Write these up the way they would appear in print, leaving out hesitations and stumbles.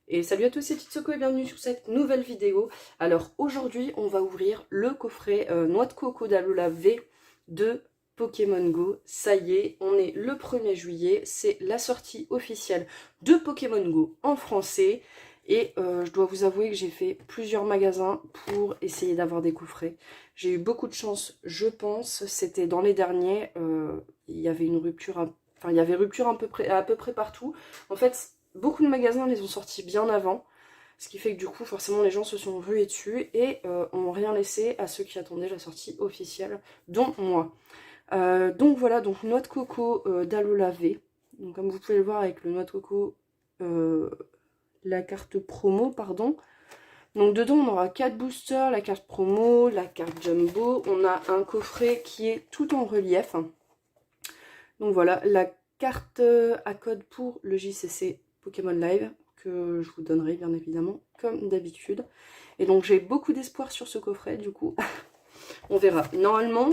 Et salut à tous, c'est Titsoko et bienvenue sur cette nouvelle vidéo. Alors aujourd'hui, on va ouvrir le coffret Noix de Coco d'Alola V de Pokémon Go. Ça y est, on est le 1er juillet, c'est la sortie officielle de Pokémon Go en français. Et je dois vous avouer que j'ai fait plusieurs magasins pour essayer d'avoir des coffrets. J'ai eu beaucoup de chance, je pense. C'était dans les derniers, il y avait une rupture, enfin il y avait rupture à peu près partout. En fait, beaucoup de magasins les ont sortis bien avant, ce qui fait que du coup forcément les gens se sont rués dessus et ont rien laissé à ceux qui attendaient la sortie officielle, dont moi. Donc voilà, donc noix de coco d'Alola V. Donc comme vous pouvez le voir avec le noix de coco, la carte promo, pardon. Donc dedans on aura 4 boosters, la carte promo, la carte jumbo. On a un coffret qui est tout en relief. Donc voilà, la carte à code pour le JCC Pokémon Live, que je vous donnerai bien évidemment, comme d'habitude. Et donc j'ai beaucoup d'espoir sur ce coffret, du coup, on verra. Normalement,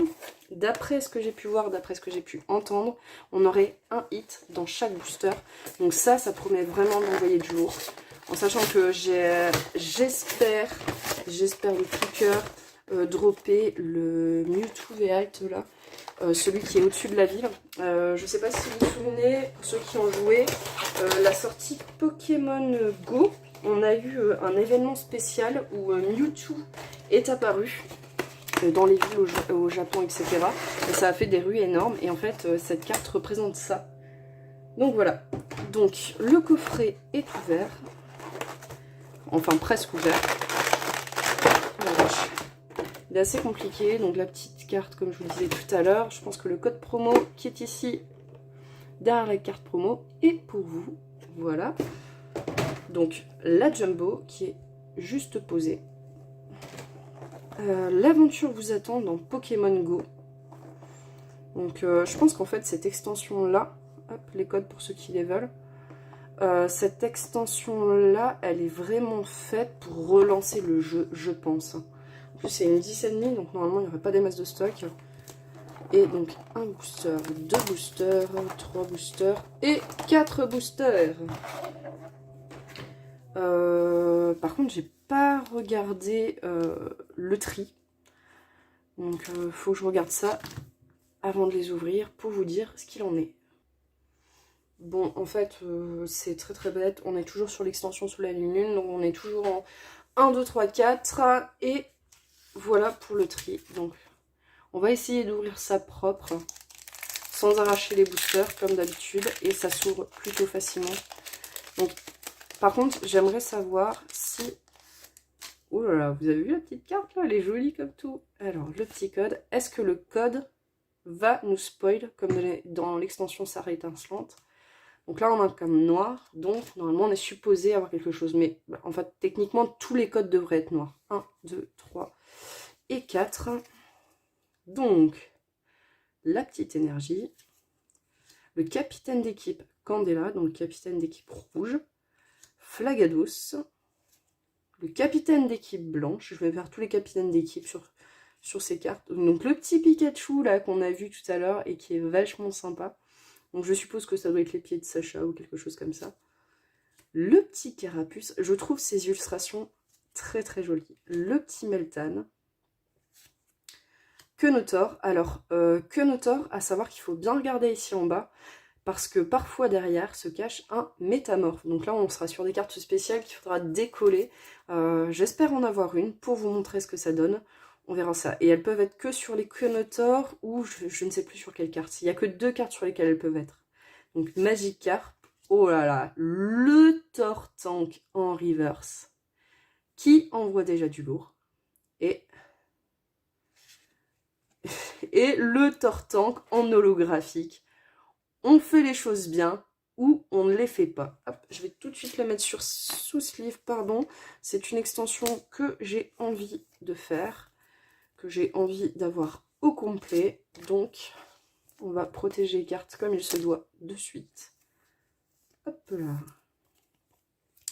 d'après ce que j'ai pu voir, d'après ce que j'ai pu entendre, on aurait un hit dans chaque booster. Donc ça promet vraiment d'envoyer du lourd. En sachant que j'espère le coup de cœur dropper le Mewtwo V8 là. Celui qui est au-dessus de la ville. Je sais pas si vous vous souvenez, pour ceux qui ont joué, la sortie Pokémon Go, on a eu un événement spécial où Mewtwo est apparu dans les villes au Japon, etc. Et ça a fait des rues énormes, et en fait, cette carte représente ça. Donc voilà. Donc, le coffret est ouvert. Enfin, presque ouvert. Il est assez compliqué, donc la petite carte comme je vous disais tout à l'heure, je pense que le code promo qui est ici derrière la carte promo est pour vous, voilà. Donc la jumbo qui est juste posée. L'aventure vous attend dans Pokémon Go. Donc je pense qu'en fait cette extension là, hop les codes pour ceux qui les veulent, cette extension là elle est vraiment faite pour relancer le jeu, je pense. En plus c'est une 10,5, donc normalement il n'y aurait pas des masses de stock. Et donc un booster, 2 boosters, 3 boosters et 4 boosters. Par contre j'ai pas regardé le tri. Donc faut que je regarde ça avant de les ouvrir pour vous dire ce qu'il en est. Bon en fait c'est très bête. On est toujours sur l'extension sous la lune. Donc on est toujours en 1, 2, 3, 4. Et voilà pour le tri. Donc on va essayer d'ouvrir ça propre, sans arracher les boosters comme d'habitude, et ça s'ouvre plutôt facilement. Donc, par contre, j'aimerais savoir si... Oh là là, vous avez vu la petite carte là? Elle est jolie comme tout. Alors, le petit code, est-ce que le code va nous spoil comme dans l'extension Sarah étincelante? Donc là, on a un code noir, donc normalement on est supposé avoir quelque chose. Mais en fait, techniquement, tous les codes devraient être noirs. 1, 2, 3 et 4. Donc, la petite énergie, le capitaine d'équipe Candela, donc le capitaine d'équipe rouge, Flagados, le capitaine d'équipe blanche, je vais faire tous les capitaines d'équipe sur ces cartes, donc le petit Pikachu là qu'on a vu tout à l'heure et qui est vachement sympa, donc je suppose que ça doit être les pieds de Sacha ou quelque chose comme ça, le petit Carapuce, je trouve ces illustrations très jolies, le petit Meltan, Quenotor, alors Quenotor, à savoir qu'il faut bien regarder ici en bas, parce que parfois derrière se cache un métamorphe. Donc là on sera sur des cartes spéciales qu'il faudra décoller. J'espère en avoir une pour vous montrer ce que ça donne. On verra ça. Et elles peuvent être que sur les Quenotor ou je ne sais plus sur quelle carte. Il n'y a que 2 cartes sur lesquelles elles peuvent être. Donc Magikarp, oh là là, le Tortank en reverse, qui envoie déjà du lourd. Et le Tortank en holographique. On fait les choses bien ou on ne les fait pas. Hop, je vais tout de suite la mettre sous sleeve, pardon. C'est une extension que j'ai envie de faire, que j'ai envie d'avoir au complet. Donc, on va protéger les cartes comme il se doit de suite. Hop là.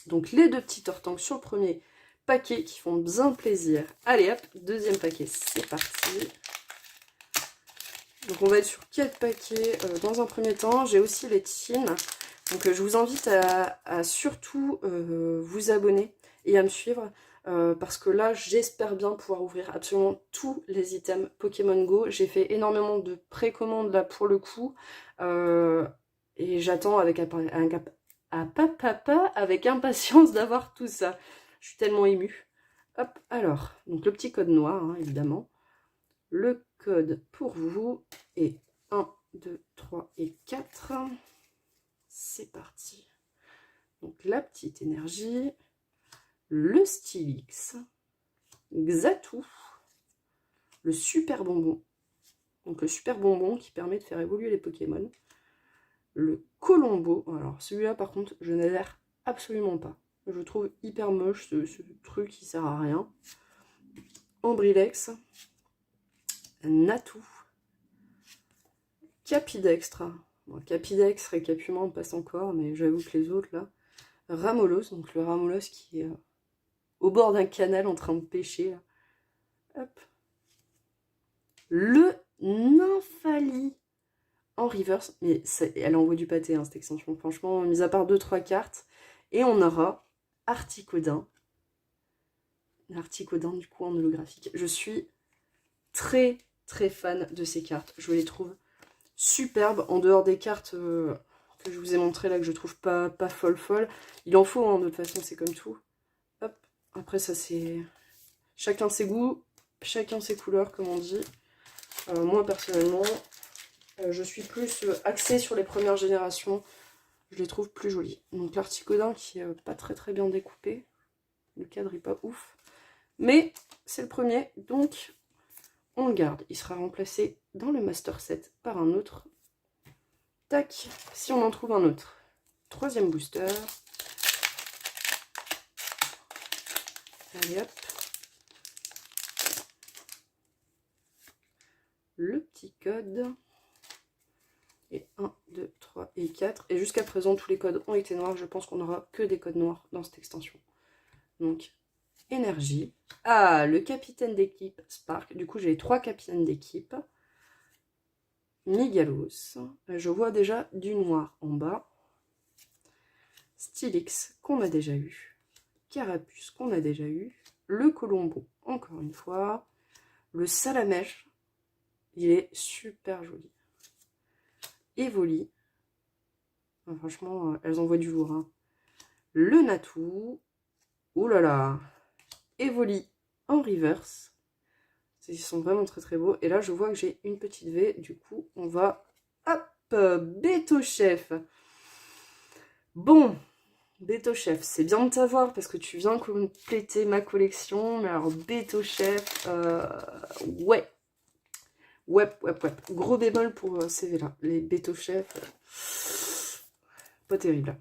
Donc, les 2 petits Tortanks sur le premier paquet qui font bien plaisir. Allez hop, deuxième paquet, c'est parti. Donc on va être sur 4 paquets dans un premier temps. J'ai aussi les Tines. Donc je vous invite à surtout vous abonner et à me suivre. Parce que là, j'espère bien pouvoir ouvrir absolument tous les items Pokémon Go. J'ai fait énormément de précommandes là pour le coup. Et j'attends avec, avec impatience d'avoir tout ça. Je suis tellement émue. Hop, alors, donc le petit code noir, hein, évidemment. Le code pour vous est 1, 2, 3 et 4. C'est parti. Donc la petite énergie, le Stylix, Xatou, le super bonbon. Donc le super bonbon qui permet de faire évoluer les Pokémon. Le Colombo. Alors celui-là par contre, je n'adhère absolument pas. Je trouve hyper moche ce truc qui sert à rien. Ambrilex, Natou, Capidextre. Bon, Capidextre et Capuman passent encore, mais j'avoue que les autres là. Ramolos, donc le Ramolos qui est au bord d'un canal en train de pêcher. Là. Hop. Le Nymphalie en reverse, mais elle envoie du pâté hein, cette extension, franchement, mis à part 2-3 cartes. Et on aura Articodin. Articodin du coup en holographique. Je suis très très fan de ces cartes. Je les trouve superbes en dehors des cartes que je vous ai montrées là que je trouve pas folle. Il en faut hein, de toute façon, c'est comme tout. Hop. Après ça c'est chacun ses goûts, chacun ses couleurs comme on dit. Moi personnellement, je suis plus axée sur les premières générations. Je les trouve plus jolies. Donc l'Articodin qui est pas très bien découpé. Le cadre est pas ouf. Mais c'est le premier, donc on le garde. Il sera remplacé dans le Master Set par un autre. Tac, si on en trouve un autre. Troisième booster. Allez hop. Le petit code. Et 1, 2, 3 et 4. Et jusqu'à présent, tous les codes ont été noirs. Je pense qu'on n'aura que des codes noirs dans cette extension. Donc, énergie. Ah, le capitaine d'équipe Spark. Du coup, j'ai les 3 capitaines d'équipe. Migalos. Je vois déjà du noir en bas. Stylix, qu'on a déjà eu. Carapuce, qu'on a déjà eu. Le Colombo, encore une fois. Le Salamèche. Il est super joli. Evoli. Enfin, franchement, elles envoient du lourd. Hein. Le Natou. Ouh là là. Evoli en reverse. Ils sont vraiment très beaux. Et là, je vois que j'ai une petite V. Du coup, on va... Hop, Béto-Chef. Bon, Béto-Chef, c'est bien de t'avoir parce que tu viens compléter ma collection. Mais alors, Béto-Chef, ouais. Ouais. Gros bémol pour ces V-là. Les Béto-Chef, pas terrible.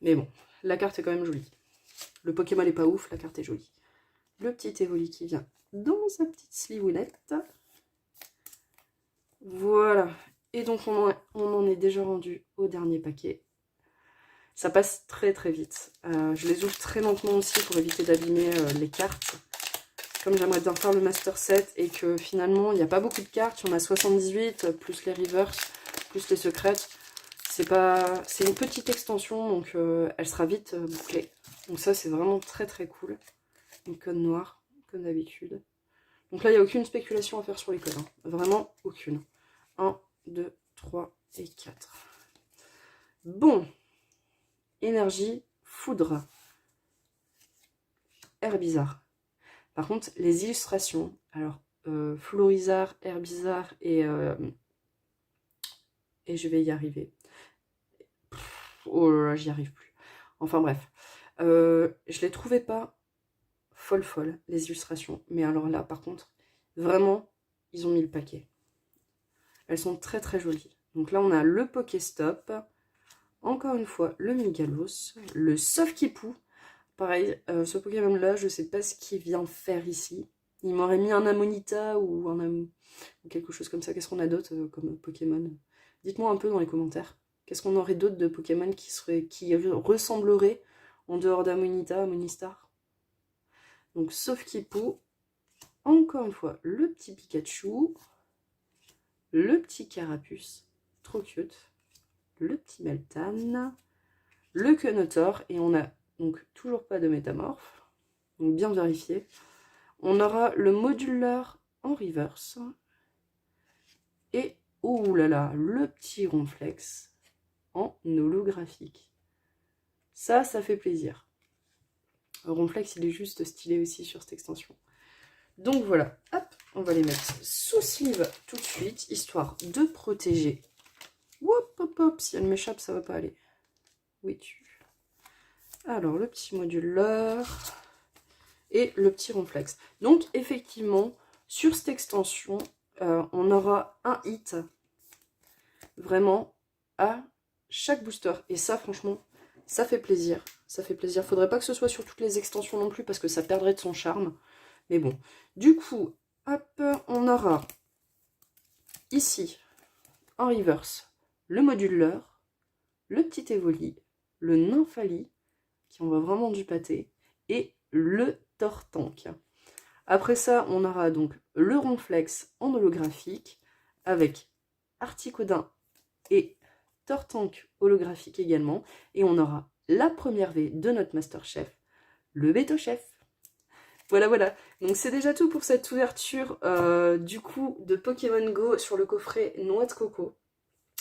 Mais bon, la carte est quand même jolie. Le Pokémon est pas ouf, la carte est jolie. Le petit Evoli qui vient dans sa petite slivounette. Voilà. Et donc on en est déjà rendu au dernier paquet. Ça passe très vite. Je les ouvre très lentement aussi pour éviter d'abîmer les cartes. Comme j'aimerais bien faire le Master Set et que finalement il n'y a pas beaucoup de cartes. Il y en a 78, plus les reverse, plus les secrètes. C'est une petite extension, donc elle sera vite bouclée. Donc ça c'est vraiment très cool. Une code noire, comme d'habitude. Donc là, il n'y a aucune spéculation à faire sur les codes. Hein. Vraiment aucune. 1, 2, 3 et 4. Bon. Énergie, foudre. Herbizarre. Par contre, les illustrations. Alors, Florizarre, Herbizarre et je vais y arriver. Oh là là, j'y arrive plus. Enfin bref. Je les trouvais pas folle, les illustrations. Mais alors là, par contre, vraiment, ils ont mis le paquet. Elles sont très jolies. Donc là, on a le Pokéstop. Encore une fois, le Migalos. Le Sofkipou. Pareil, ce Pokémon-là, je sais pas ce qu'il vient faire ici. Il m'aurait mis un Amonita ou quelque chose comme ça. Qu'est-ce qu'on a d'autre comme Pokémon? Dites-moi un peu dans les commentaires. Qu'est-ce qu'on aurait d'autre de Pokémon qui ressemblerait en dehors d'Amonita, Amonistar? Donc, Sofkipou. Encore une fois, le petit Pikachu. Le petit Carapuce. Trop cute. le petit Meltan, le Quenotor, et on a donc toujours pas de métamorphe, donc bien vérifié. On aura le moduleur en reverse, et oh là là, le petit Ronflex en holographique. Ça fait plaisir. Le Ronflex, il est juste stylé aussi sur cette extension. Donc voilà, hop, on va les mettre sous sleeve tout de suite, histoire de protéger. Hop, hop, hop, si elle m'échappe, ça va pas aller. Oui, Alors, le petit moduleur et le petit Ronflex. Donc, effectivement, sur cette extension, on aura un hit vraiment à chaque booster. Et ça, franchement, ça fait plaisir. Ça fait plaisir. Faudrait pas que ce soit sur toutes les extensions non plus parce que ça perdrait de son charme. Mais bon. Du coup, hop, on aura ici, en reverse, le moduleur, le petit Evoli, le Nymphali, qui envoie vraiment du pâté, et le Tortank. Après ça, on aura donc le Ronflex en holographique, avec Articodin et Tortank holographique également, et on aura la première V de notre Master Chef, le Beto Chef. Voilà, voilà. Donc c'est déjà tout pour cette ouverture du coup de Pokémon Go sur le coffret Noix de Coco.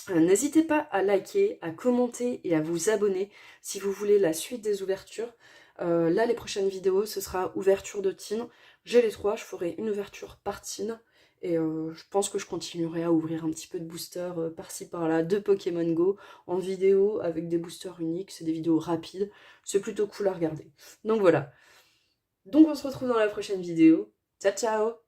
N'hésitez pas à liker, à commenter et à vous abonner si vous voulez la suite des ouvertures. Là, les prochaines vidéos, ce sera ouverture de Tin. J'ai les 3, je ferai une ouverture par Tin. Et je pense que je continuerai à ouvrir un petit peu de boosters par-ci par-là de Pokémon Go en vidéo avec des boosters uniques. C'est des vidéos rapides. C'est plutôt cool à regarder. Donc voilà. Donc on se retrouve dans la prochaine vidéo. Ciao, ciao!